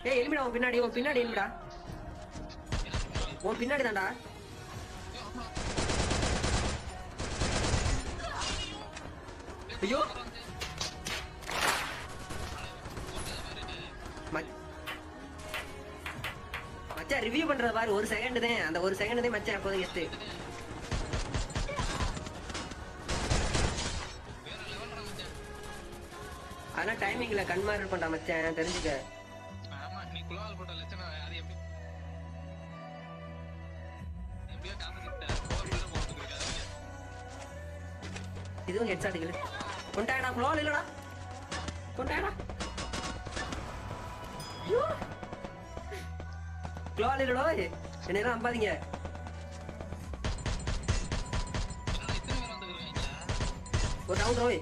ஏய் எலிமிடா உன் பின்னாடி எலிமிடா உன் பின்னாடி தான்டா. ஐயோ மச்சான் ரிவ்யூ பண்றது பாரு, ஒரு செகண்ட் தான், அந்த ஒரு செகண்ட் தான் மச்சான் எப்போதும் கெஸ்ட். அதெல்லாம் டைமிங்ல கன்மார்க் பண்றா மச்சான், தெரிஞ்சுக்க. ஆமா நீ குளோவால் போட்ட லட்சணம் அது எப்படி எப்படியோ காமிச்சிட்ட போர்ல போட்டு இருக்காங்க. இதுவும் ஹெட்ஷாட் இல்ல. கொண்டாடா குளோவால் இல்லடா. கொண்டாடா. ஐயோ. குளோவால் இல்லடா. என்னையெல்லாம் நம்பாதீங்க. என்னடா இத்தனை பேர் வந்துருக்கீங்க? ஒரு ரவுண்ட் ரோய்.